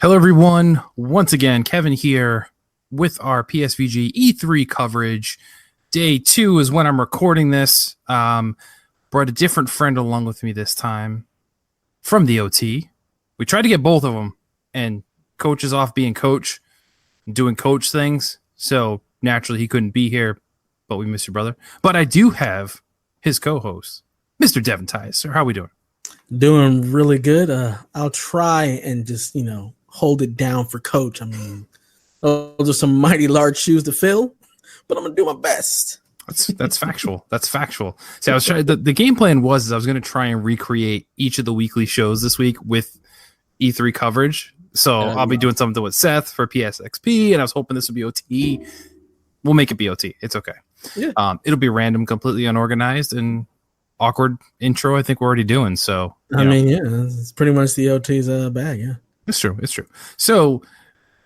Hello, everyone. Once again, Kevin here with our PSVG E3 coverage. Day 2 is when I'm recording this. Brought a different friend along with me this time from the OT. We tried to get both of them, and Coach is off being coach, doing coach things. So naturally, he couldn't be here, but we miss your brother. But I do have his co-host, Mr. Devin Tice. Sir, how are we doing? Doing really good. I'll try and just, hold it down for Coach. I mean, those are some mighty large shoes to fill, but I'm going to do my best. That's factual. That's factual. See, I was trying. The game plan was I was going to try and recreate each of the weekly shows this week with E3 coverage. So I'll be doing something with Seth for PSXP, and I was hoping this would be OT. We'll make it be OT. It's okay. Yeah. It'll be random, completely unorganized, and awkward intro. I think we're already doing. So I mean, it's pretty much the OT's bag. Yeah. It's true. It's true. So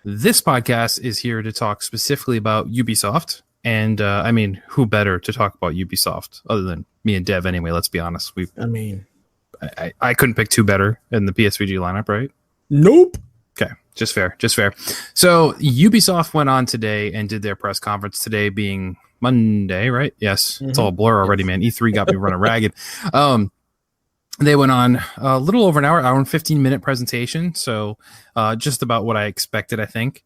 this podcast is here to talk specifically about Ubisoft. And I mean, who better to talk about Ubisoft other than me and Dev anyway, let's be honest. I couldn't pick two better in the PSVG lineup, right? Nope. Okay, just fair. So Ubisoft went on today and did their press conference, today being Monday, right? Yes. It's all a blur already, man. E3 got me running ragged. They went on a little over an hour and 15-minute presentation. So just about what I expected, I think.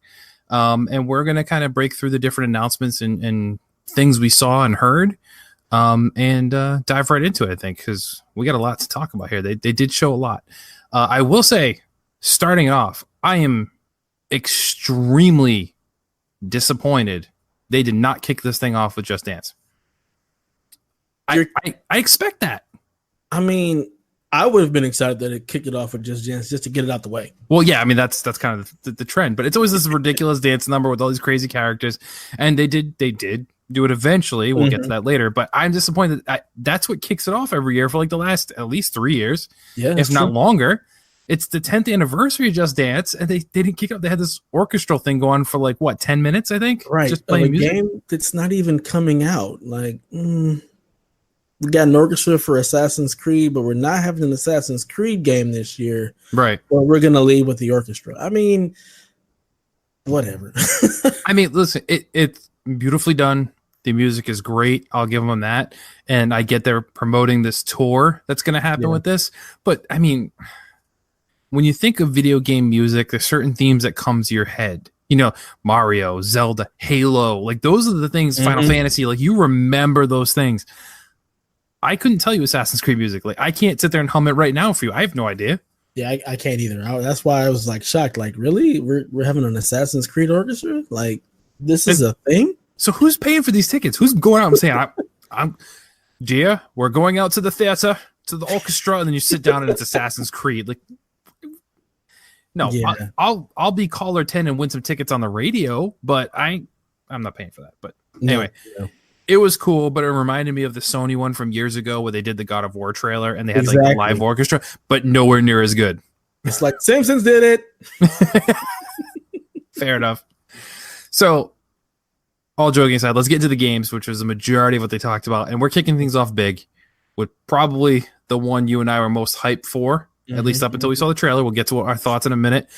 And we're going to kind of break through the different announcements and things we saw and heard and dive right into it, I think, because we got a lot to talk about here. They did show a lot. I will say, starting off, I am extremely disappointed they did not kick this thing off with Just Dance. I expect that. I mean, I would have been excited that it kicked it off with Just Dance just to get it out the way. Well, yeah, I mean that's kind of the trend, but it's always this ridiculous dance number with all these crazy characters, and they did do it eventually. We'll get to that later, but I'm disappointed that that's what kicks it off every year for like the last at least 3 years, if not longer. It's the 10th anniversary of Just Dance, and they didn't kick it off. They had this orchestral thing going for like 10 minutes, I think, right? Just playing music. Game that's not even coming out. Like. We got an orchestra for Assassin's Creed, but we're not having an Assassin's Creed game this year. Right. Well, we're going to lead with the orchestra. I mean, whatever. I mean, listen, it's beautifully done. The music is great. I'll give them that. And I get they're promoting this tour that's going to happen with this. But, I mean, when you think of video game music, there's certain themes that come to your head. Mario, Zelda, Halo. Like, those are the things, Final Fantasy. Like, you remember those things. I couldn't tell you Assassin's Creed music. Like, I can't sit there and hum it right now for you. I have no idea. Yeah, I can't either. That's why I was like shocked. Like, really? We're having an Assassin's Creed orchestra? Like, this is a thing? So who's paying for these tickets? Who's going out and saying, Gia, we're going out to the theater, to the orchestra, and then you sit down and it's Assassin's Creed. Like, no, yeah. I'll be caller 10 and win some tickets on the radio, but I'm not paying for that. But anyway. No. It was cool, but it reminded me of the Sony one from years ago where they did the God of War trailer and they had like the live orchestra, but nowhere near as good. It's like Simpsons did it. Fair enough. So, all joking aside, let's get into the games, which was the majority of what they talked about. And we're kicking things off big with probably the one you and I were most hyped for, at least up until we saw the trailer. We'll get to our thoughts in a minute.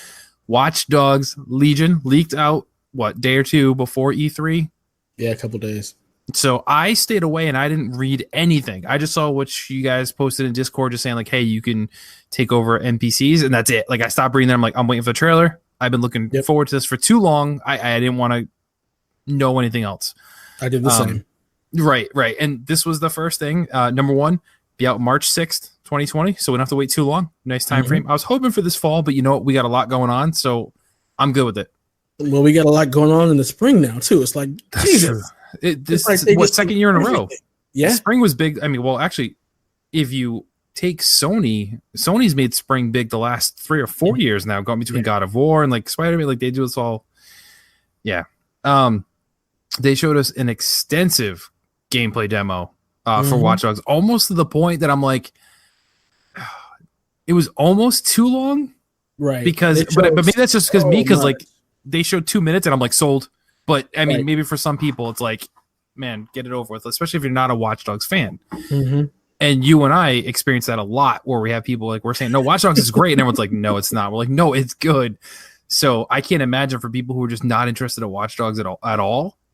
Watchdogs Legion leaked out, day or two before E3? Yeah, a couple days. So I stayed away and I didn't read anything. I just saw what you guys posted in Discord just saying like, hey, you can take over NPCs, and that's it. Like, I stopped reading them. I'm waiting for the trailer. I've been looking forward to this for too long. I didn't want to know anything else. I did the same. Right. And this was the first thing. Number one, be out March 6th, 2020. So we don't have to wait too long. Nice time frame. I was hoping for this fall, but you know what? We got a lot going on. So I'm good with it. Well, we got a lot going on in the spring now, too. It's like, that's Jesus. True. This is what, second year in a row. Yeah. Spring was big. I mean, well, actually, if you take Sony's made spring big the last 3 or 4 years now, going between God of War and like Spider-Man. Like, they do this all. Yeah. They showed us an extensive gameplay demo for Watchdogs, almost to the point that I'm like, it was almost too long. Right. Because, but maybe that's just because like they showed 2 minutes and I'm like sold. But I mean, maybe for some people, it's like, man, get it over with, especially if you're not a Watchdogs fan. And you and I experience that a lot where we have people like, we're saying, no, Watchdogs is great. And everyone's like, no, it's not. We're like, no, it's good. So I can't imagine for people who are just not interested in Watchdogs at all.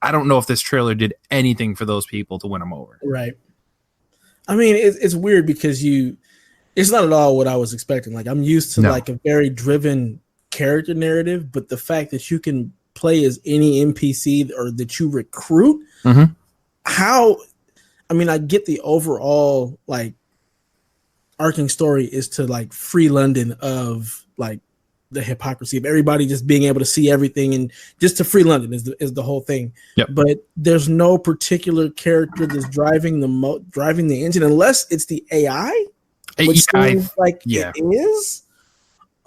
I don't know if this trailer did anything for those people to win them over. Right. I mean, it's weird because it's not at all what I was expecting. Like, I'm used to like a very driven character narrative, but the fact that you can play as any NPC or that you recruit, I mean, I get the overall like arcing story is to like free London of like the hypocrisy of everybody just being able to see everything, and just to free London is the whole thing. Yep. But there's no particular character that's driving the engine unless it's the AI, which seems like it is.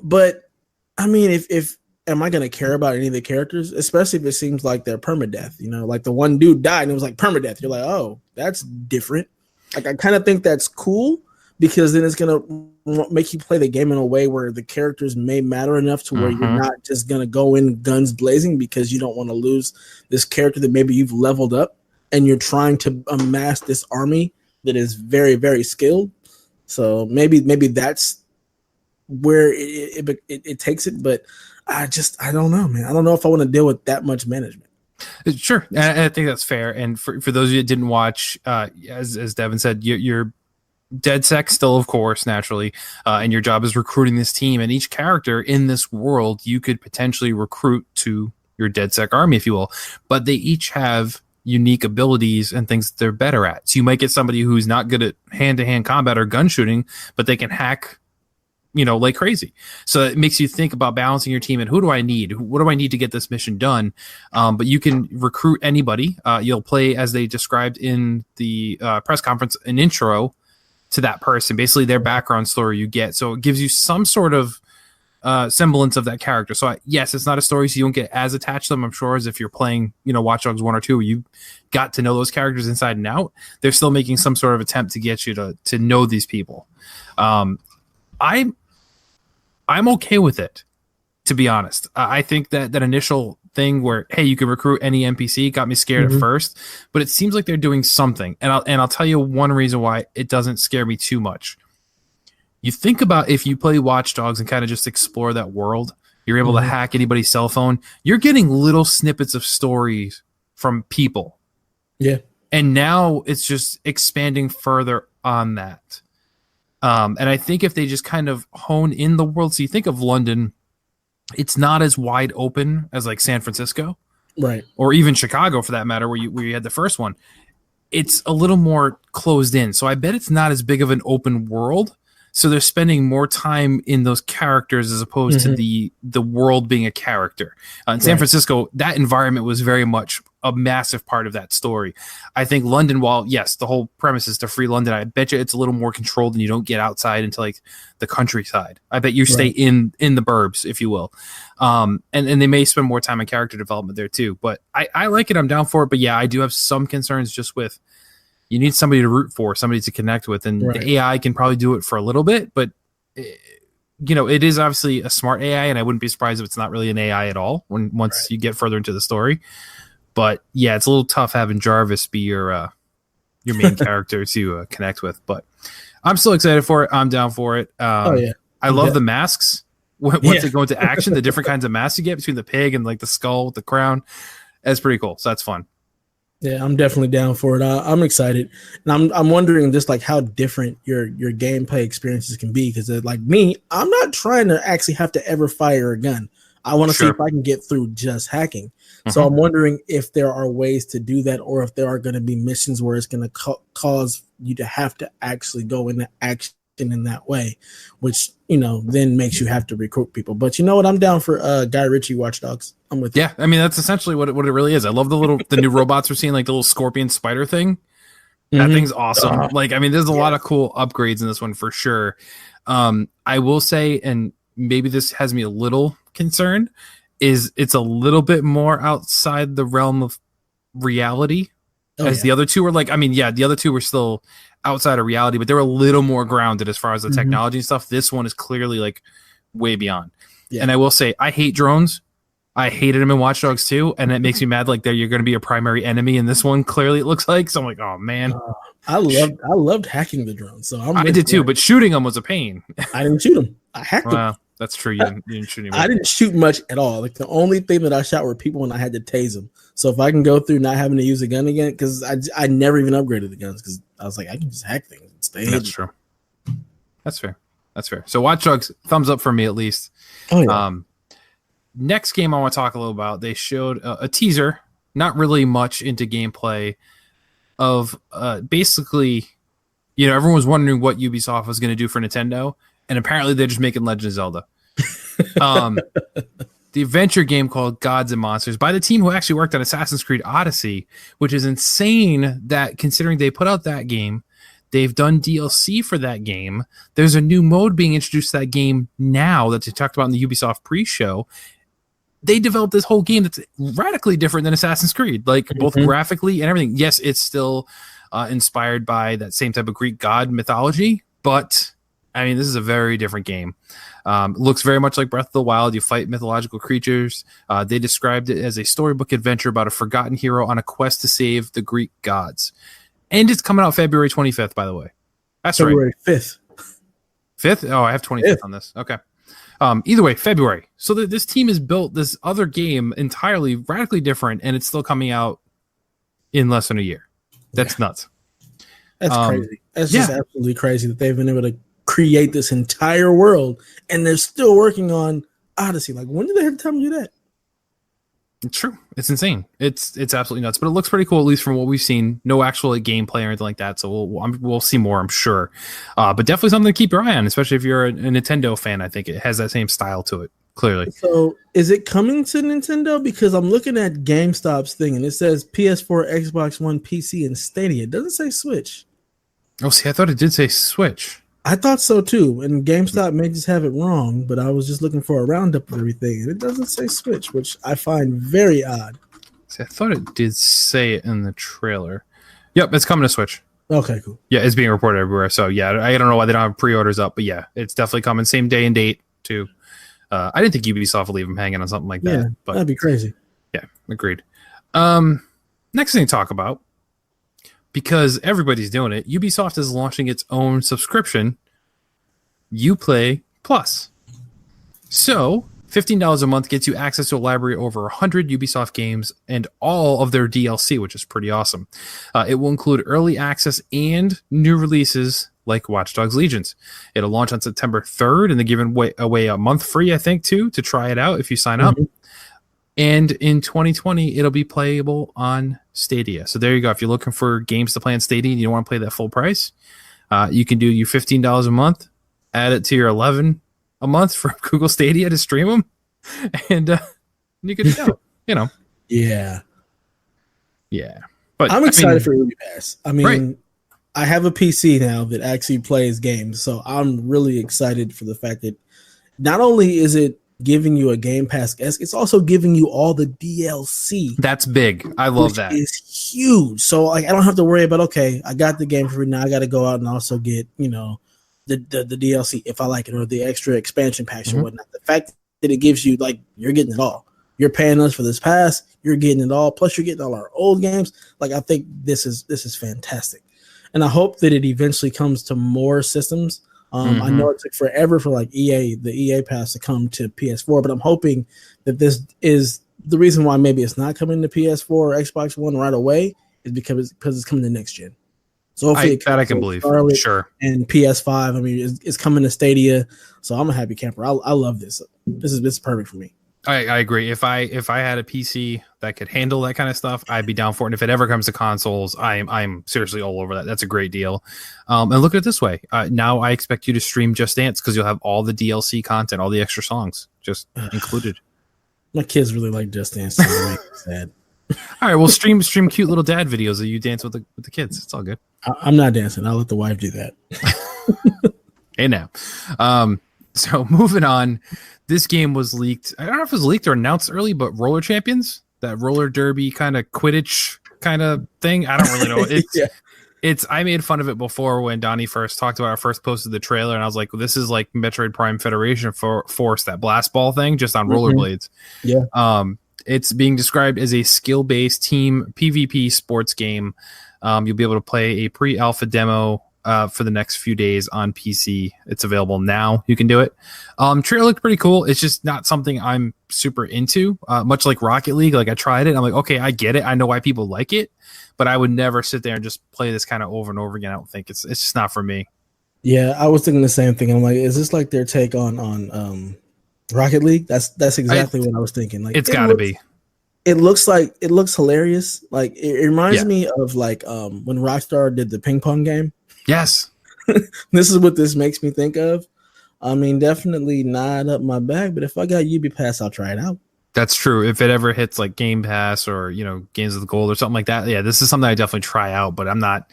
But I mean, if am I going to care about any of the characters, especially if it seems like they're permadeath? You know, like the one dude died and it was like permadeath. You're like, oh, that's different. Like, I kind of think that's cool, because then it's going to make you play the game in a way where the characters may matter enough to where you're not just going to go in guns blazing because you don't want to lose this character that maybe you've leveled up and you're trying to amass this army that is very, very skilled. So maybe that's where it takes it. But I don't know, man. I don't know if I want to deal with that much management. Sure. I think that's fair. And for those of you that didn't watch, as Devin said, you're DedSec still, of course, naturally, and your job is recruiting this team. And each character in this world you could potentially recruit to your DedSec army, if you will. But they each have unique abilities and things that they're better at. So you might get somebody who's not good at hand-to-hand combat or gun shooting, but they can hack, like crazy. So it makes you think about balancing your team and who do I need? What do I need to get this mission done? But you can recruit anybody. You'll play, as they described in the press conference, an intro to that person, basically their background story you get. So it gives you some sort of semblance of that character. So yes, it's not a story, so you don't get as attached to them, I'm sure, as if you're playing, Watch Dogs 1 or 2, where you got to know those characters inside and out. They're still making some sort of attempt to get you to know these people. I'm okay with it, to be honest. I think that initial thing where, hey, you can recruit any NPC got me scared at first, but it seems like they're doing something. And I'll tell you one reason why it doesn't scare me too much. You think about if you play Watch Dogs and kind of just explore that world, you're able to hack anybody's cell phone. You're getting little snippets of stories from people. Yeah. And now it's just expanding further on that. And I think if they just kind of hone in the world, so you think of London, it's not as wide open as like San Francisco, right, or even Chicago for that matter, where you had the first one. It's a little more closed in, so I bet it's not as big of an open world. So they're spending more time in those characters as opposed to the world being a character. In San Francisco, that environment was very much a massive part of that story. I think London, while yes, the whole premise is to free London, I bet you it's a little more controlled and you don't get outside into like the countryside. I bet you stay in the burbs, if you will. And they may spend more time in character development there too. But I like it. I'm down for it. But yeah, I do have some concerns just with, you need somebody to root for, somebody to connect with, and the AI can probably do it for a little bit, but it is obviously a smart AI, and I wouldn't be surprised if it's not really an AI at all once you get further into the story. But yeah, it's a little tough having Jarvis be your main character to connect with. But I'm still excited for it. I'm down for it. I love the masks. Once they go into action, the different kinds of masks you get between the pig and like the skull with the crown, that's pretty cool. So that's fun. Yeah, I'm definitely down for it. I'm excited, and I'm wondering just like how different your gameplay experiences can be. Because like me, I'm not trying to actually have to ever fire a gun. I want to see if I can get through just hacking. So I'm wondering if there are ways to do that, or if there are going to be missions where it's going to cause you to have to actually go into action in that way, which then makes you have to recruit people. But you know what? I'm down for Guy Ritchie Watch Dogs. I'm with you. Yeah, I mean that's essentially what it really is. I love the new robots we're seeing, like the little scorpion spider thing. That thing's awesome. There's a lot of cool upgrades in this one for sure. I will say, and maybe this has me a little concerned, is it's a little bit more outside the realm of reality as the other two were. The other two were still outside of reality, but they were a little more grounded as far as the technology and stuff. This one is clearly like way beyond. Yeah. And I will say, I hate drones. I hated them in Watch Dogs 2, and it makes me mad. Like you're going to be a primary enemy in this one. Clearly, it looks like. So I'm like, oh man, I loved hacking the drone. So I did too, but shooting them was a pain. I didn't shoot them. I hacked them. That's true. You didn't shoot anymore. I didn't shoot much at all. Like the only thing that I shot were people when I had to tase them. So if I can go through not having to use a gun again, because I never even upgraded the guns because I was like, I can just hack things and stay That's true. That's fair. That's fair. So Watchdogs, thumbs up for me at least. Oh, yeah. Next game I want to talk a little about. They showed a teaser, not really much into gameplay of basically, everyone was wondering what Ubisoft was going to do for Nintendo, and apparently they're just making Legend of Zelda. The adventure game called Gods and Monsters by the team who actually worked on Assassin's Creed Odyssey, which is insane that considering they put out that game, they've done DLC for that game. There's a new mode being introduced to that game now that they talked about in the Ubisoft pre-show. They developed this whole game that's radically different than Assassin's Creed, like both graphically and everything. Yes, it's still inspired by that same type of Greek god mythology, but I mean, this is a very different game. Looks very much like Breath of the Wild. You fight mythological creatures. They described it as a storybook adventure about a forgotten hero on a quest to save the Greek gods. And it's coming out February 25th, by the way. That's February right. 5th. 5th? Oh, I have 25th on this. Okay. Either way, February. So this team has built this other game entirely radically different, and it's still coming out in less than a year. That's nuts. That's crazy. That's just absolutely crazy that they've been able to create this entire world, and they're still working on Odyssey. Like, when did they have time to do that? It's true. It's insane. It's absolutely nuts, but it looks pretty cool, at least from what we've seen. No actual gameplay or anything like that, so we'll see more, I'm sure. But definitely something to keep your eye on, especially if you're a Nintendo fan. I think it has that same style to it, clearly. So, is it coming to Nintendo? Because I'm looking at GameStop's thing, and it says PS4, Xbox One, PC, and Stadia. It doesn't say Switch. Oh, see, I thought it did say Switch. I thought so too, and GameStop may just have it wrong, but I was just looking for a roundup of everything, and it doesn't say Switch, which I find very odd. See, I thought it did say it in the trailer. Yep, it's coming to Switch. Okay, cool. Yeah, it's being reported everywhere, so yeah, I don't know why they don't have pre-orders up, but yeah, it's definitely coming, same day and date too. I didn't think Ubisoft would leave them hanging on something like that. But that'd be crazy. Yeah, agreed. Next thing to talk about, because everybody's doing it, Ubisoft is launching its own subscription, Uplay Plus. So, $15 a month gets you access to a library of over 100 Ubisoft games and all of their DLC, which is pretty awesome. It will include early access and new releases like Watchdogs Legions. It'll launch on September 3rd, and they're giving away a month free, I think, too, to try it out if you sign up. And in 2020, it'll be playable on Stadia. So there you go. If you're looking for games to play on Stadia and you don't want to pay that full price, you can do your $15 a month, add it to your $11 a month for Google Stadia to stream them, and you could go. Yeah. But I'm excited for Ubi Pass. I mean, right. I have a PC now that actually plays games, so I'm really excited for the fact that not only is it giving you a Game Pass, it's also giving you all the DLC. That's big. I love that. It's huge. So like, I don't have to worry about, okay, I got the game for free, now I got to go out and also get, the DLC if I like it, or the extra expansion packs or whatnot. The fact that it gives you, like, you're getting it all. You're paying us for this pass, you're getting it all, plus you're getting all our old games. Like, I think this is fantastic. And I hope that it eventually comes to more systems. I know it took forever for the EA pass to come to PS4, but I'm hoping that this is the reason why maybe it's not coming to PS4 or Xbox One right away is because it's coming to next gen. So hopefully I can believe. Scarlet sure. And PS5, I mean, it's coming to Stadia. So I'm a happy camper. I love this. This is perfect for me. I agree. If I had a PC that could handle that kind of stuff, I'd be down for it. And if it ever comes to consoles, I'm seriously all over that. That's a great deal. And look at it this way. Now I expect you to stream Just Dance because you'll have all the DLC content, all the extra songs just included. My kids really like Just Dance. So it makes me sad. All right, well, stream cute little dad videos of you dance with the kids. It's all good. I'm not dancing. I'll let the wife do that. Hey now. So moving on, this game was leaked. I don't know if it was leaked or announced early, but Roller Champions, that roller derby kind of Quidditch kind of thing. I don't really know. It's I made fun of it before when Donnie first talked about it. I first posted the trailer, and I was like, this is like Metroid Prime Federation Force, that blast ball thing, just on rollerblades. Yeah. It's being described as a skill-based team PvP sports game. You'll be able to play a pre-alpha demo for the next few days on PC. It's available now. You can do it. Trailer looked pretty cool. It's just not something I'm super into. Much like Rocket League, like I tried it. And I'm like, okay, I get it. I know why people like it, but I would never sit there and just play this kind of over and over again. I don't think it's just not for me. Yeah, I was thinking the same thing. I'm like, is this like their take on Rocket League? That's exactly what I was thinking. Like, it's got to be. It looks hilarious. Like it reminds me of like when Rockstar did the ping pong game. Yes. This is what this makes me think of. I mean, definitely not up my bag, but if I got Ubi Pass, I'll try it out. That's true. If it ever hits like Game Pass or, you know, Games of the Gold or something like that, yeah, this is something I definitely try out, but I'm not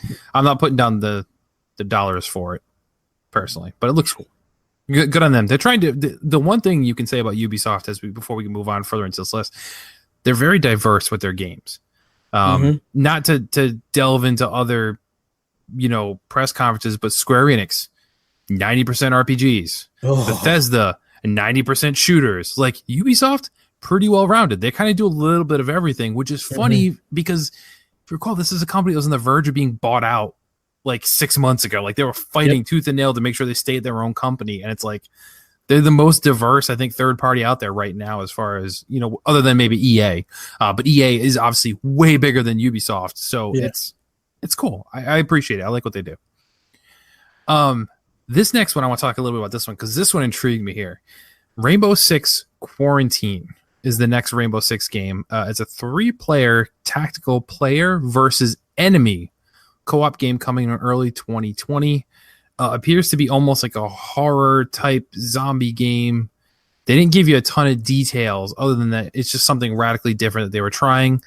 putting down the dollars for it personally, but it looks cool. Good on them. They're trying to, the one thing you can say about Ubisoft before we can move on further into this list, they're very diverse with their games. Not to delve into other, you know, press conferences, but Square Enix, 90% RPGs, Bethesda, 90% shooters. Like Ubisoft, pretty well rounded. They kind of do a little bit of everything, which is funny because if you recall, this is a company that was on the verge of being bought out like 6 months ago. Like they were fighting tooth and nail to make sure they stayed their own company. And it's like, they're the most diverse, I think, third party out there right now, as far as, you know, other than maybe EA. But EA is obviously way bigger than Ubisoft. So it's cool. I appreciate it. I like what they do. This next one, I want to talk a little bit about this one because this one intrigued me here. Rainbow Six Quarantine is the next Rainbow Six game. It's a 3-player tactical player versus enemy co-op game coming in early 2020. Appears to be almost like a horror type zombie game. They didn't give you a ton of details other than that it's just something radically different that they were trying.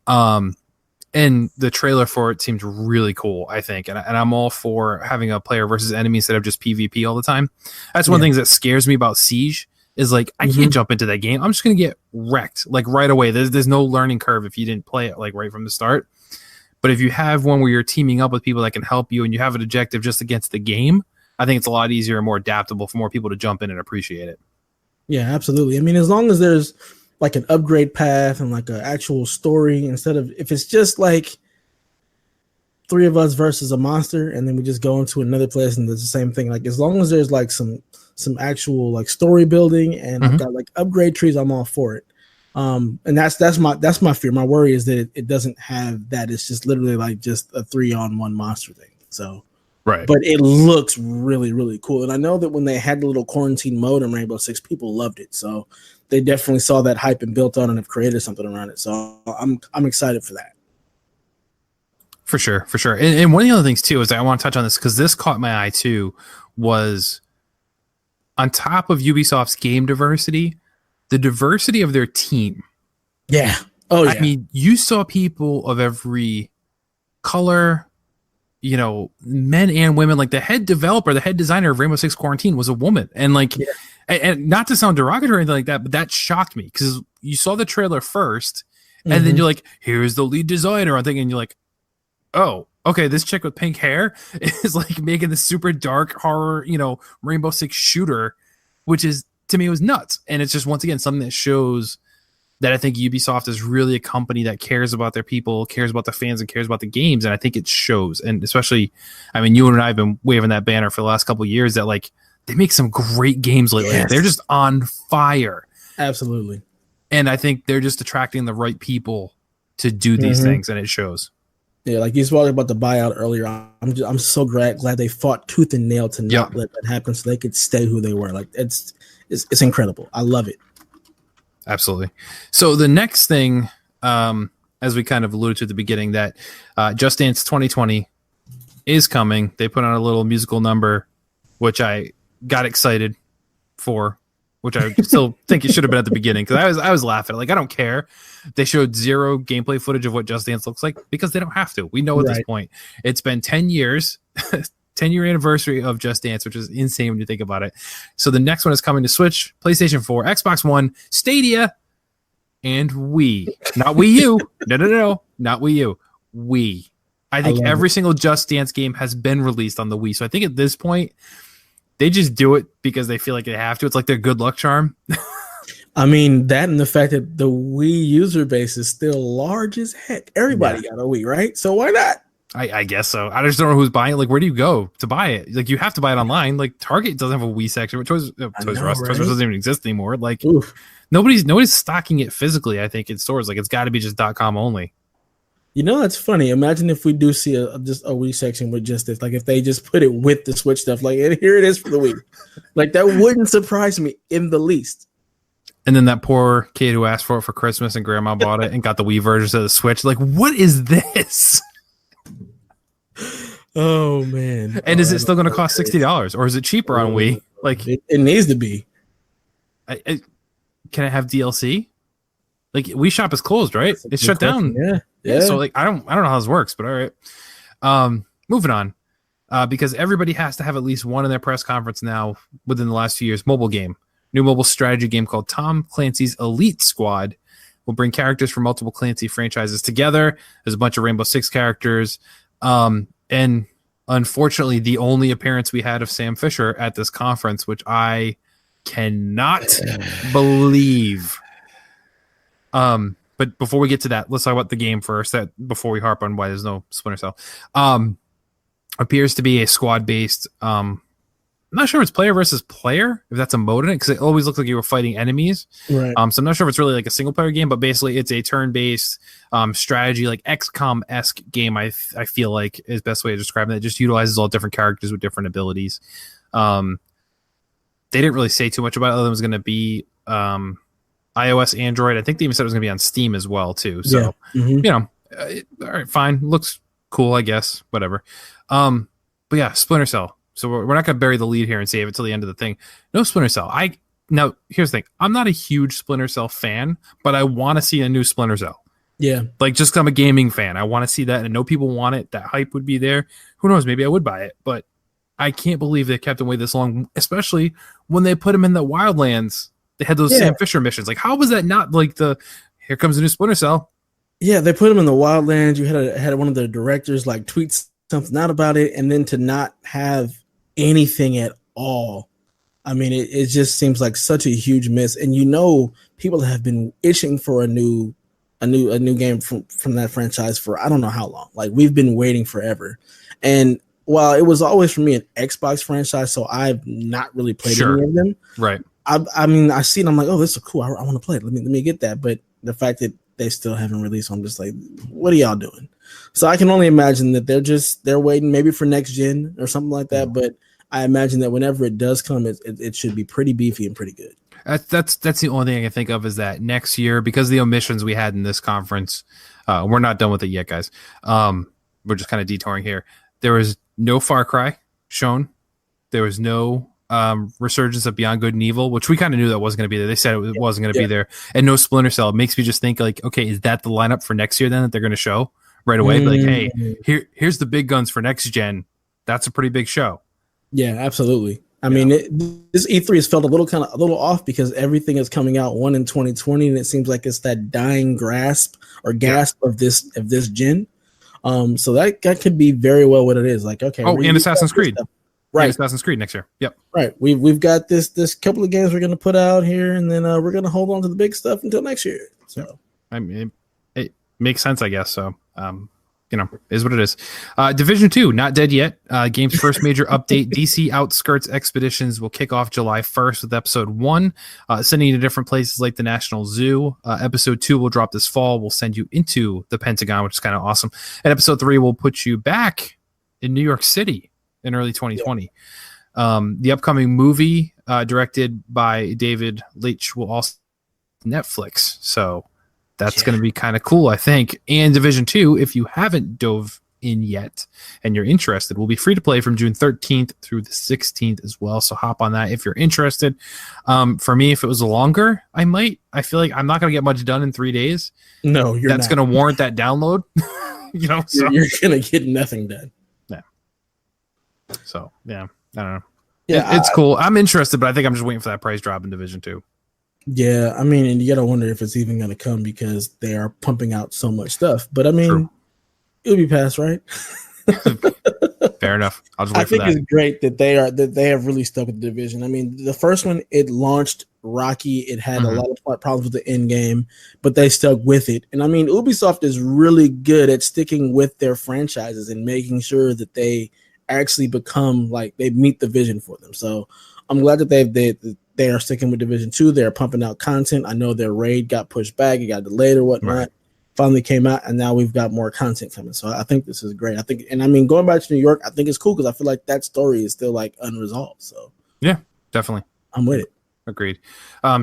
And the trailer for it seemed really cool, I think. And I'm all for having a player versus enemy instead of just PvP all the time. That's one of the things that scares me about Siege is like, I can't jump into that game. I'm just going to get wrecked like right away. There's no learning curve if you didn't play it like right from the start. But if you have one where you're teaming up with people that can help you and you have an objective just against the game, I think it's a lot easier and more adaptable for more people to jump in and appreciate it. Yeah, absolutely. I mean, as long as there's like an upgrade path and like an actual story instead of if it's just like 3 of us versus a monster and then we just go into another place and there's the same thing. Like as long as there's like some actual like story building and I've got like upgrade trees, I'm all for it. And that's my fear. My worry is that it doesn't have that. It's just literally like just a 3-on-1 monster thing. So, right. But it looks really, really cool. And I know that when they had the little quarantine mode in Rainbow Six, people loved it. So they definitely saw that hype and built on and have created something around it. So I'm excited for that. For sure. And one of the other things too is I want to touch on this because this caught my eye too. Was on top of Ubisoft's game diversity, the diversity of their team. Yeah. Oh, yeah. I mean, you saw people of every color, you know, men and women. Like the head developer, the head designer of Rainbow Six Quarantine was a woman. And like, and not to sound derogatory or anything like that, but that shocked me because you saw the trailer first and then you're like, here's the lead designer. I'm thinking, you're like, oh, okay, this chick with pink hair is like making this super dark horror, you know, Rainbow Six shooter, which is, to me, it was nuts. And it's just, once again, something that shows that I think Ubisoft is really a company that cares about their people, cares about the fans, and cares about the games. And I think it shows. And especially, I mean, you and I have been waving that banner for the last couple of years that, like, they make some great games lately. Yes. They're just on fire. Absolutely. And I think they're just attracting the right people to do these things, and it shows. Yeah, like you spoke about the buyout earlier. I'm so glad they fought tooth and nail to not let that happen, so they could stay who they were. Like it's incredible. I love it. Absolutely. So the next thing, as we kind of alluded to at the beginning, that Just Dance 2020 is coming. They put on a little musical number, which I got excited for, which I still think it should have been at the beginning because I was laughing. Like, I don't care. They showed 0 gameplay footage of what Just Dance looks like because they don't have to. We know at this point. It's been 10 years, 10-year anniversary of Just Dance, which is insane when you think about it. So the next one is coming to Switch, PlayStation 4, Xbox One, Stadia, and Wii. Not Wii U. No. Not Wii U. Wii. I think every single Just Dance game has been released on the Wii. So I think at this point, they just do it because they feel like they have to. It's like their good luck charm. I mean, that and the fact that the Wii user base is still large as heck. Everybody got a Wii, right? So why not? I guess so. I just don't know who's buying it. Like, where do you go to buy it? Like, you have to buy it online. Like, Target doesn't have a Wii section. Toys R Us. Toys R Us doesn't even exist anymore. Like, nobody's stocking it physically. I think in stores. Like, it's got to be just .com only. You know, that's funny. Imagine if we do see just a Wii section with just this. Like, if they just put it with the Switch stuff. Like, and here it is for the Wii. Like, that wouldn't surprise me in the least. And then that poor kid who asked for it for Christmas and grandma bought it and got the Wii version of the Switch. Like, what is this? Oh man! And is it still going to cost $60, or is it cheaper on Wii? Like, it needs to be. Can it have DLC? Like, Wii Shop is closed, right? It's shut down. Yeah. So like, I don't know how this works, but all right. Moving on, because everybody has to have at least one in their press conference now within the last few years. Mobile game, new mobile strategy game called Tom Clancy's Elite Squad. Will bring characters from multiple Clancy franchises together. There's a bunch of Rainbow Six characters. And unfortunately, the only appearance we had of Sam Fisher at this conference, which I cannot believe. But before we get to that, let's talk about the game first. Before we harp on why there's no Splinter Cell, appears to be a squad-based. I'm not sure if it's player versus player, if that's a mode in it, because it always looks like you were fighting enemies. Right. So I'm not sure if it's really like a single player game, but basically it's a turn-based strategy, like XCOM-esque game. I feel like is the best way to describe it. It just utilizes all different characters with different abilities. They didn't really say too much about it, other than it was going to be iOS, Android. I think they even said it was going to be on Steam as well too. So you know, all right, fine, looks cool, I guess. Whatever. But yeah, Splinter Cell. So we're not going to bury the lead here and save it till the end of the thing. No Splinter Cell. Now, here's the thing. I'm not a huge Splinter Cell fan, but I want to see a new Splinter Cell. Yeah. Like, just 'cause I'm a gaming fan. I want to see that, and I know people want it. That hype would be there. Who knows? Maybe I would buy it, but I can't believe they kept him wait this long, especially when they put him in the Wildlands. They had those Sam Fisher missions. Like, how was that not like here comes a new Splinter Cell? Yeah, they put him in the Wildlands. You had one of the directors like tweet something out about it, and then to not have anything at all. I mean, it just seems like such a huge miss. And people have been itching for a new game from that franchise for I don't know how long. Like, we've been waiting forever. And while it was always for me an Xbox franchise, so I've not really played any of them. Right. I mean, I see it. I'm like, oh, this is cool. I want to play it. Let me get that. But the fact that they still haven't released, I'm just like, what are y'all doing? So I can only imagine that they're waiting maybe for next gen or something like that. But I imagine that whenever it does come, it should be pretty beefy and pretty good. That's the only thing I can think of is that next year, because of the omissions we had in this conference, we're not done with it yet, guys. We're just kind of detouring here. There was no Far Cry shown. There was no resurgence of Beyond Good and Evil, which we kind of knew that wasn't going to be there. They said it wasn't going to be there. And no Splinter Cell. It makes me just think like, okay, is that the lineup for next year then that they're going to show right away? Like, hey, here's the big guns for next gen. That's a pretty big show. Yeah, absolutely. I mean, this E3 has felt a little off because everything is coming out one in 2020, and it seems like it's that dying gasp of this gen. So that could be very well what it is. Like, okay, and Assassin's Creed, right? Assassin's Creed next year. Yep. Right. We've got this couple of games we're going to put out here, and then we're going to hold on to the big stuff until next year. So, I mean, it makes sense, I guess. So, is what it is. Division 2, not dead yet. Game's first major update, DC Outskirts Expeditions, will kick off July 1st with Episode 1, sending you to different places like the National Zoo. Episode 2 will drop this fall. We'll send you into the Pentagon, which is kind of awesome. And Episode 3 will put you back in New York City in early 2020. The upcoming movie, directed by David Leitch, will also Netflix. So that's going to be kind of cool, I think. And Division 2, if you haven't dove in yet and you're interested, will be free to play from June 13th through the 16th as well. So hop on that if you're interested. For me, if it was longer, I might. I feel like I'm not going to get much done in 3 days. No, that's going to warrant that download. So. You're going to get nothing done. Yeah. So, yeah, I don't know. Yeah, it's cool. I'm interested, but I think I'm just waiting for that price drop in Division 2. Yeah, I mean, and you gotta wonder if it's even gonna come because they are pumping out so much stuff. But I mean, it'll be passed, right? Fair Fair enough. I'll just wait for that. I think it's great that they have really stuck with the Division. I mean, the first one, it launched rocky. It had a lot of problems with the end game, but they stuck with it. And I mean, Ubisoft is really good at sticking with their franchises and making sure that they actually become like they meet the vision for them. So I'm glad that they are sticking with Division 2. They're pumping out content. I know their raid got pushed back, it got delayed or whatnot. Right. Finally came out, and now we've got more content coming. So I think this is great. I think, and I mean, going back to New York, I think it's cool because I feel like that story is still like unresolved. So yeah, definitely, I'm with it. Agreed.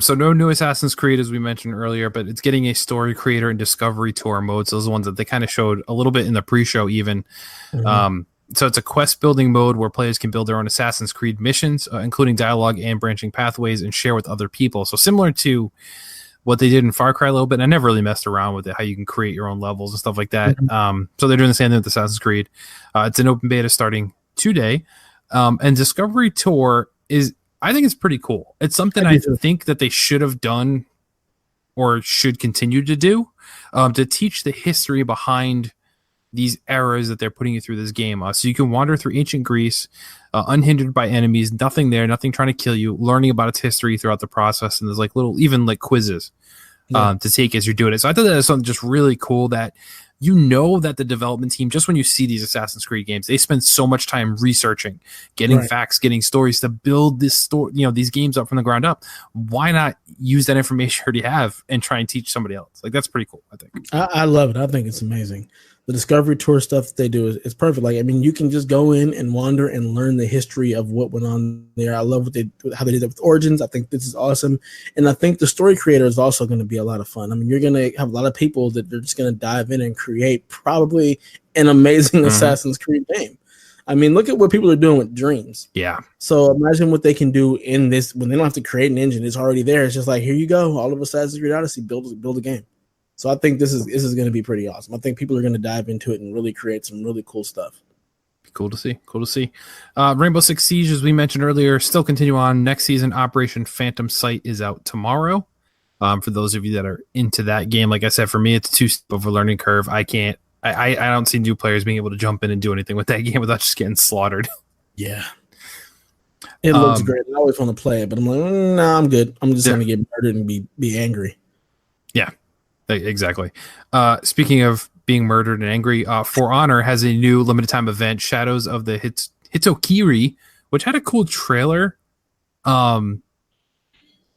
So no new Assassin's Creed, as we mentioned earlier, but it's getting a story creator and discovery tour modes. Those are the ones that they kind of showed a little bit in the pre-show even. So it's a quest building mode where players can build their own Assassin's Creed missions, including dialogue and branching pathways, and share with other people. So similar to what they did in Far Cry a little bit. And I never really messed around with it, how you can create your own levels and stuff like that. So they're doing the same thing with Assassin's Creed. It's an open beta starting today. And Discovery Tour is, I think it's pretty cool. It's something I think that they should have done or should continue to do to teach the history behind these eras that they're putting you through this game. So you can wander through ancient Greece, unhindered by enemies, nothing there, nothing trying to kill you, learning about its history throughout the process. And there's like little, even like quizzes to take as you're doing it. So I thought that was something just really cool that you know that the development team, just when you see these Assassin's Creed games, they spend so much time researching, getting facts, getting stories to build this story, these games up from the ground up. Why not use that information you already have and try and teach somebody else? Like, that's pretty cool, I think. I love it. I think it's amazing. The Discovery Tour stuff that they do is perfect. Like, I mean, you can just go in and wander and learn the history of what went on there. I love how they did that with Origins. I think this is awesome. And I think the story creator is also going to be a lot of fun. I mean, you're going to have a lot of people that they're just going to dive in and create probably an amazing Assassin's Creed game. I mean, look at what people are doing with Dreams. Yeah. So imagine what they can do in this when they don't have to create an engine. It's already there. It's just like, here you go. All of Assassin's Creed Odyssey, build a game. So I think this is going to be pretty awesome. I think people are going to dive into it and really create some really cool stuff. Cool to see. Rainbow Six Siege, as we mentioned earlier, still continue on. Next season, Operation Phantom Sight is out tomorrow. For those of you that are into that game, like I said, for me, it's too steep of a learning curve. I don't see new players being able to jump in and do anything with that game without just getting slaughtered. Yeah. It looks great. I always want to play it, but I'm like, nah, I'm good. I'm just going to get murdered and be angry. Yeah. Exactly. Speaking of being murdered and angry, For Honor has a new limited time event, Shadows of the Hitokiri, which had a cool trailer.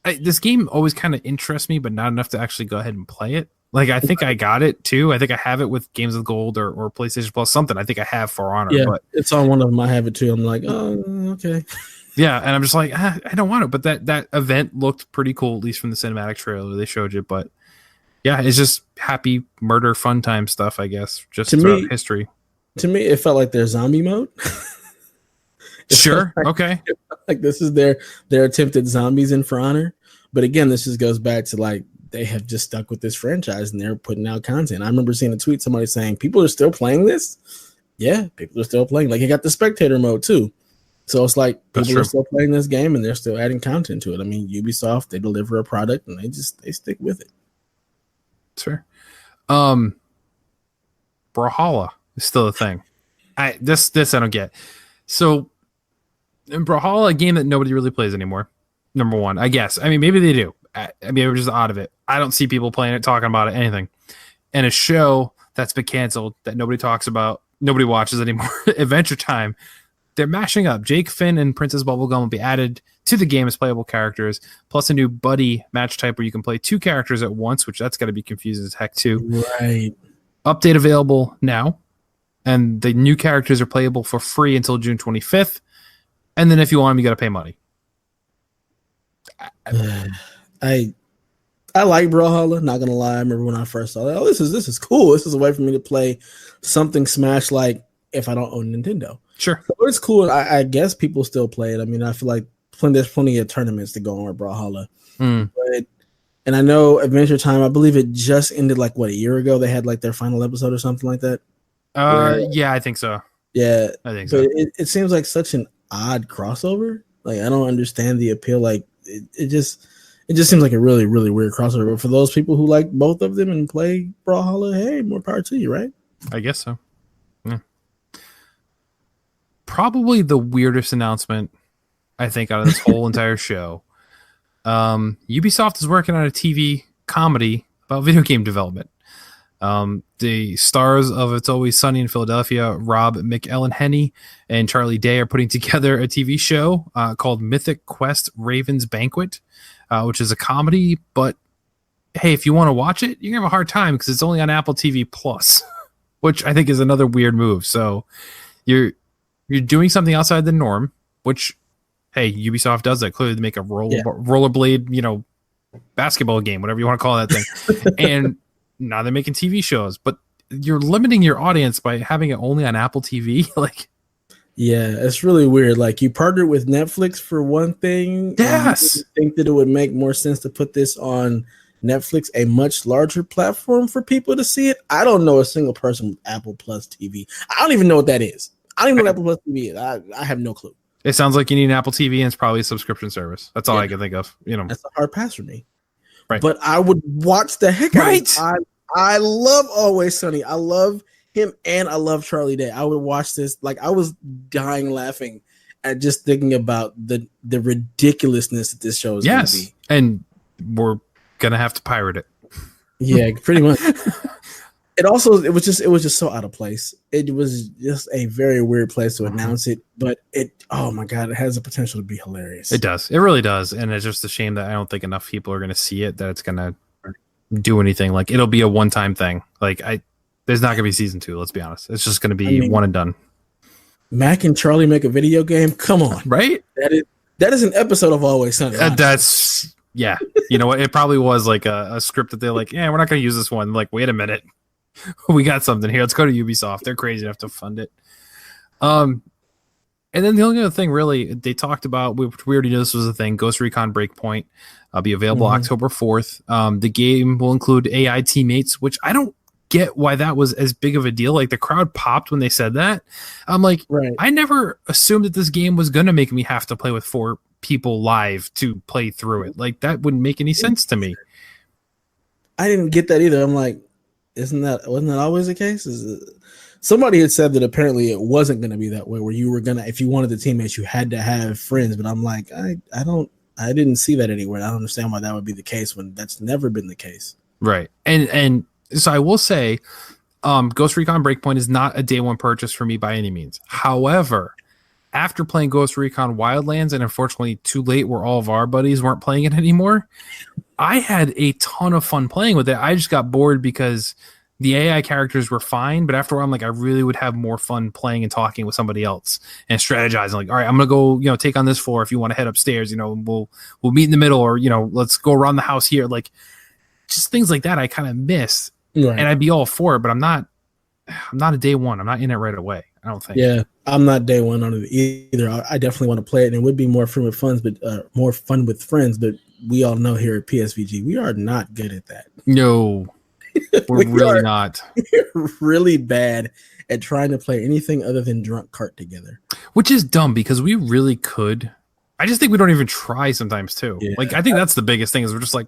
This game always kind of interests me, but not enough to actually go ahead and play it. Like, I think I got it too. I think I have it with Games with Gold or PlayStation Plus, something. I think I have For Honor. Yeah, but it's on one of them. I have it too. I'm like, oh, okay. Yeah, and I'm just like, I don't want it. But that event looked pretty cool, at least from the cinematic trailer they showed you. But yeah, it's just happy murder fun time stuff, I guess. Just throughout history. To me, it felt like their zombie mode. Sure. Okay. Like this is their attempt at zombies in For Honor. But again, this just goes back to like they have just stuck with this franchise and they're putting out content. I remember seeing a tweet, somebody saying, people are still playing this? Yeah, people are still playing. Like, it got the spectator mode too. So it's like people are still playing this game and they're still adding content to it. I mean, Ubisoft, they deliver a product and they stick with it. Sure. Brawlhalla is still a thing. This I don't get. So in Brawlhalla, a game that nobody really plays anymore. Number one, I guess. I mean, maybe they do. I mean, we're just out of it. I don't see people playing it, talking about it, anything. And a show that's been canceled that nobody talks about, nobody watches anymore. Adventure Time. They're mashing up. Jake, Finn, and Princess Bubblegum will be added to the game as playable characters, plus a new buddy match type where you can play two characters at once, which that's got to be confusing as heck too. Right. Update available now, and the new characters are playable for free until June 25th. And then if you want them, you got to pay money. I like Brawlhalla, not gonna lie. I remember when I first saw that. Oh, this is cool. This is a way for me to play something Smash like if I don't own Nintendo. Sure. So it's cool. I guess people still play it. I mean, I feel like there's plenty of tournaments to go on with Brawlhalla. But, and I know Adventure Time, I believe it just ended like a year ago. They had like their final episode or something like that. Yeah, I think so. Yeah. I think so. But it seems like such an odd crossover. Like, I don't understand the appeal. Like it just seems like a really, really weird crossover. But for those people who like both of them and play Brawlhalla, hey, more power to you, right? I guess so. Yeah. probably the weirdest announcement I think out of this whole entire show. Ubisoft is working on a TV comedy about video game development. The stars of It's Always Sunny in Philadelphia, Rob McElhenney and Charlie Day, are putting together a TV show called Mythic Quest Raven's Banquet, which is a comedy. But hey, if you want to watch it, you're gonna have a hard time because it's only on Apple TV Plus, which I think is another weird move. So you're doing something outside the norm, which, hey, Ubisoft does that clearly to make a rollerblade, basketball game, whatever you want to call that thing. And now they're making TV shows, but you're limiting your audience by having it only on Apple TV. Yeah, it's really weird. Like, you partnered with Netflix for one thing. Yes. I think that it would make more sense to put this on Netflix, a much larger platform for people to see it. I don't know a single person with Apple Plus TV. I don't even know what that is. I don't even know what Apple Plus TV is. I have no clue. It sounds like you need an Apple TV, and it's probably a subscription service. That's all I can think of. That's a hard pass for me. Right. But I would watch the heck out of it. I love Always Sunny. I love him, and I love Charlie Day. I would watch this. Like, I was dying laughing at just thinking about the ridiculousness that this show is going to be. And we're gonna have to pirate it. Yeah, pretty much. It was just so out of place. It was just a very weird place to announce it, but oh my God, it has the potential to be hilarious. It does. It really does. And it's just a shame that I don't think enough people are going to see it, that it's going to do anything. Like, it'll be a one-time thing. Like, there's not going to be season 2. Let's be honest. It's just going to be one and done. Mac and Charlie make a video game. Come on. Right. That is an episode of Always Sunny. Yeah. You know what? It probably was like a script that they're like, yeah, we're not going to use this one. Like, wait a minute. We got something here. Let's go to Ubisoft. They're crazy enough to fund it. And then the only other thing really they talked about, which we already knew this was a thing, Ghost Recon Breakpoint be available October 4th. The game will include AI teammates, which I don't get why that was as big of a deal. Like, the crowd popped when they said that. I'm like, I never assumed that this game was going to make me have to play with 4 people live to play through it. Like, that wouldn't make any sense to me. I didn't get that either. I'm like, wasn't that always the case? Somebody had said that apparently it wasn't going to be that way, where you were if you wanted the teammates, you had to have friends. But I'm like, I didn't see that anywhere. I don't understand why that would be the case when that's never been the case. Right. And so I will say, Ghost Recon Breakpoint is not a day one purchase for me by any means. However, after playing Ghost Recon Wildlands, and unfortunately too late where all of our buddies weren't playing it anymore, I had a ton of fun playing with it. I just got bored because the AI characters were fine, but after a while, I'm like, I really would have more fun playing and talking with somebody else and strategizing. Like, all right, I'm gonna go, take on this floor. If you want to head upstairs, we'll meet in the middle, or let's go around the house here. Like, just things like that I kind of miss, and I'd be all for it. But I'm not a day one. I'm not in it right away. I don't think. Yeah, I'm not day one on it either. I definitely want to play it, and it would be more fun with friends. But we all know here at PSVG, we are not good at that. No, we're really not. We're really bad at trying to play anything other than drunk cart together. Which is dumb because we really could. I just think we don't even try sometimes too. Yeah. Like, I think that's the biggest thing is we're just like,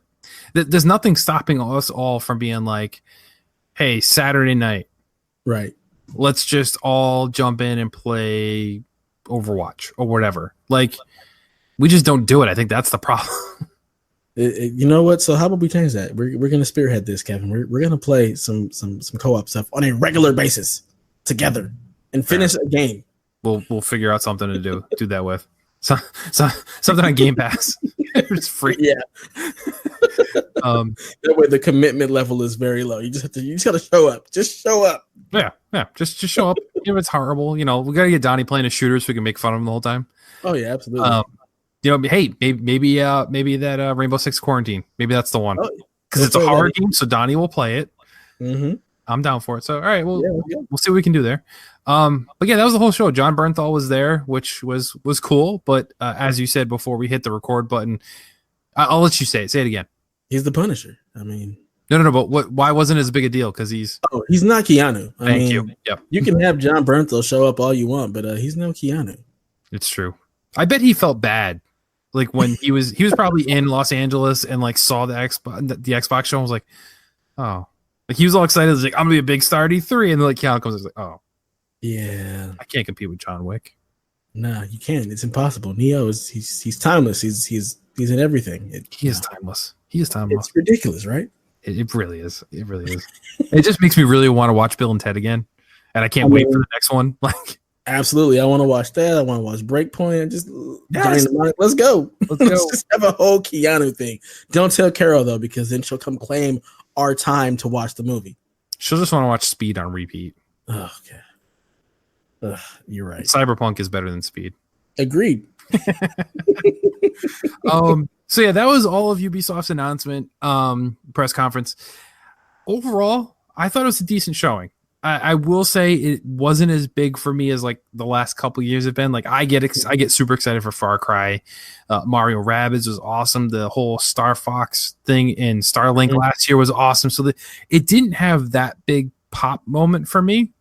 there's nothing stopping us all from being like, hey, Saturday night. Right. Let's just all jump in and play Overwatch or whatever. Like, we just don't do it. I think that's the problem. You know what? So how about we change that? We're going to spearhead this, Kevin. We're going to play some co-op stuff on a regular basis together and finish a game. We'll figure out something to do that with. Something on Game Pass. It's free. Yeah. That way the commitment level is very low. You just got to show up. Just show up. Yeah. Just show up. If it's horrible, we got to get Donnie playing a shooter so we can make fun of him the whole time. Oh yeah, absolutely. Hey, maybe that Rainbow Six Quarantine. Maybe that's the one because it's a horror game, so Donnie will play it. Mm-hmm. I'm down for it. So all right, we'll see what we can do there. But yeah, that was the whole show. John Bernthal was there, which was cool. But as you said before we hit the record button, I'll let you say it. Say it again. He's the Punisher. I mean, no. But why wasn't it as big a deal? Because he's not Keanu. Thank you. Yep. You can have John Bernthal show up all you want, but he's no Keanu. It's true. I bet he felt bad. Like when he was probably in Los Angeles and like saw the Xbox show and was like, oh, like he was all excited. He's like, I'm gonna be a big star at E3, and then like Keanu comes and like, oh, yeah, I can't compete with John Wick. Nah, you can't. It's impossible. Neo is he's timeless. He's in everything. He is timeless. He is timeless. It's ridiculous, right? It really is. It really is. It just makes me really want to watch Bill and Ted again, and I can't wait for the next one. Like, absolutely, I want to watch that. I want to watch Breakpoint. Just let's go. Let's just have a whole Keanu thing. Don't tell Carol though, because then she'll come claim our time to watch the movie. She'll just want to watch Speed on repeat. Oh, okay. You're right. Cyberpunk is better than Speed. Agreed. So yeah, that was all of Ubisoft's announcement, press conference. Overall, I thought it was a decent showing. I will say it wasn't as big for me as like the last couple years have been. Like I get super excited for Far Cry. Mario Rabbids was awesome. The whole Star Fox thing in Starlink last year was awesome. So it didn't have that big pop moment for me.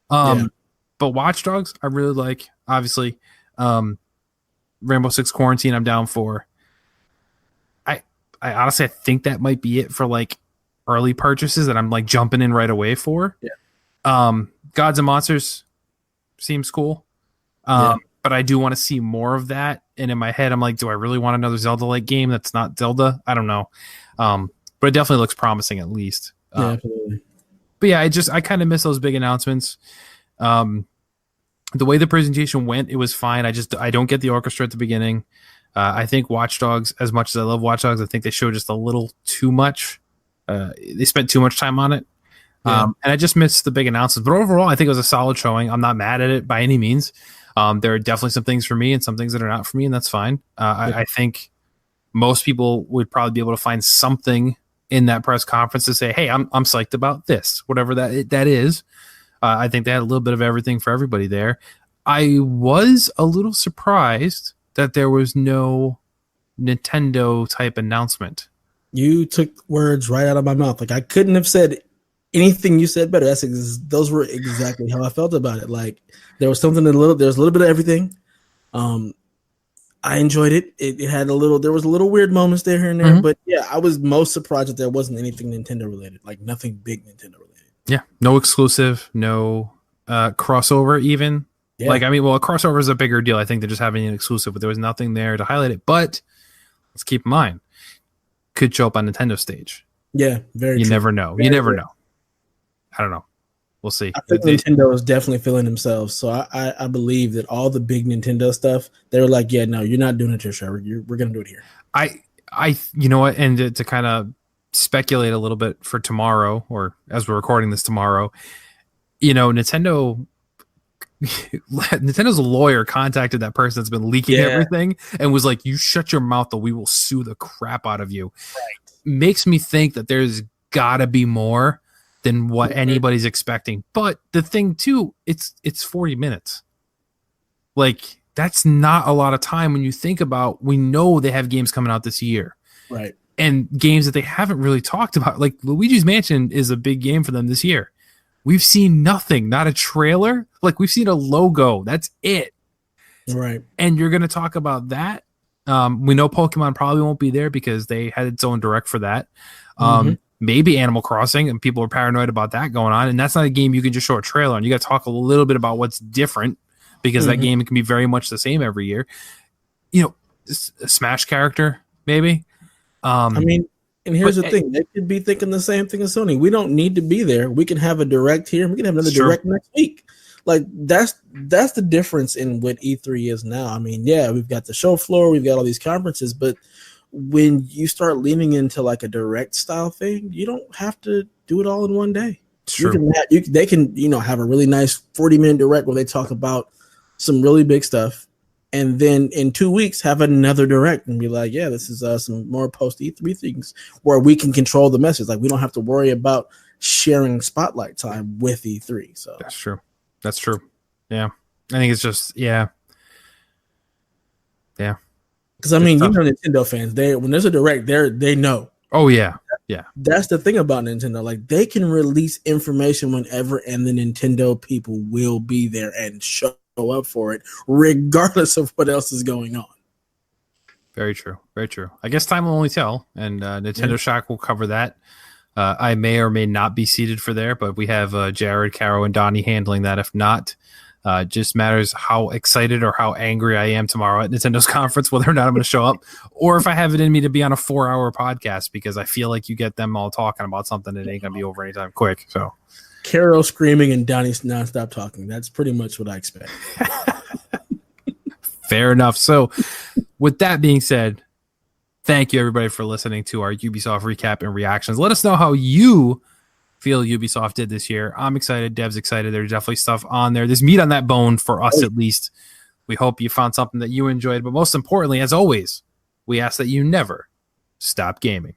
But Watchdogs, I really like. Obviously, Rainbow Six Quarantine, I'm down for. I honestly, I think that might be it for like early purchases that I'm like jumping in right away for. Yeah. Gods and Monsters seems cool. But I do want to see more of that. And in my head, I'm like, do I really want another Zelda-like game that's not Zelda? I don't know. But it definitely looks promising at least. Absolutely. But yeah, I kind of miss those big announcements. The way the presentation went, it was fine. I don't get the orchestra at the beginning. I think Watchdogs, as much as I love Watchdogs, I think they showed just a little too much. They spent too much time on it. And I just missed the big announcements. But overall, I think it was a solid showing. I'm not mad at it by any means. There are definitely some things for me and some things that are not for me, and that's fine. I think most people would probably be able to find something in that press conference to say, hey, I'm psyched about this, whatever that is. I think they had a little bit of everything for everybody there. I was a little surprised that there was no Nintendo type announcement. You took words right out of my mouth. Like I couldn't have said anything you said better. Those were exactly how I felt about it. Like there was something there was a little bit of everything. I enjoyed it. It had there was a little weird moments there here and there, but yeah, I was most surprised that there wasn't anything Nintendo related, like nothing big Nintendo related. Yeah, no exclusive, no crossover even. Yeah. Like, I mean, well, a crossover is a bigger deal, I think, than just having an exclusive, but there was nothing there to highlight it. But let's keep in mind, could show up on Nintendo stage. Yeah, very true. Never know. You never know. I don't know. We'll see. I think Nintendo is definitely feeling themselves. So I believe that all the big Nintendo stuff, they were like, yeah, no, you're not doing it here, Trevor. We're going to do it here. You know what? And to kind of speculate a little bit for tomorrow, or as we're recording this tomorrow, you know, Nintendo's lawyer contacted that person that's been leaking everything and was like, you shut your mouth or we will sue the crap out of you. Right. Makes me think that there's gotta be more than what anybody's expecting. But the thing too, it's 40 minutes. Like, that's not a lot of time when you think about, we know they have games coming out this year. Right. And games that they haven't really talked about. Like Luigi's Mansion is a big game for them this year. We've seen nothing, not a trailer. Like, we've seen a logo. That's it. Right. And you're going to talk about that. We know Pokemon probably won't be there because they had its own direct for that. Maybe Animal Crossing, and people are paranoid about that going on. And that's not a game you can just show a trailer on. You got to talk a little bit about what's different, because that game can be very much the same every year. You know, a Smash character, maybe. I mean, and here's the thing. They could be thinking the same thing as Sony. We don't need to be there. We can have a direct here. We can have another direct next week. Like, that's the difference in what E3 is now. I mean, yeah, we've got the show floor. We've got all these conferences. But when you start leaning into like a direct style thing, you don't have to do it all in one day. They can, you know, have a really nice 40-minute direct where they talk about some really big stuff. And then in 2 weeks, have another direct and be like, yeah, this is some more post E3 things where we can control the message. Like, we don't have to worry about sharing spotlight time with E3. So that's true. That's true. Yeah. I think it's just, yeah. Because, I mean, you know, Nintendo fans, when there's a direct, they know. Oh, yeah. Yeah. That's the thing about Nintendo. Like, they can release information whenever, and the Nintendo people will be there and show up for it, regardless of what else is going on. Very true. Very true. I guess time will only tell, and Nintendo Shock will cover that. I may or may not be seated for there, but we have Jared, Caro, and Donnie handling that. If not, Just matters how excited or how angry I am tomorrow at Nintendo's conference, whether or not I'm going to show up, or if I have it in me to be on a 4-hour podcast, because I feel like you get them all talking about something that ain't going to be over anytime quick. So Carol screaming and Donnie nonstop talking. That's pretty much what I expect. Fair enough. So with that being said, thank you everybody for listening to our Ubisoft recap and reactions. Let us know how you feel Ubisoft did this year. I'm excited. Dev's excited. There's definitely stuff on there. There's meat on that bone for us, at least. We hope you found something that you enjoyed. But most importantly, as always, we ask that you never stop gaming.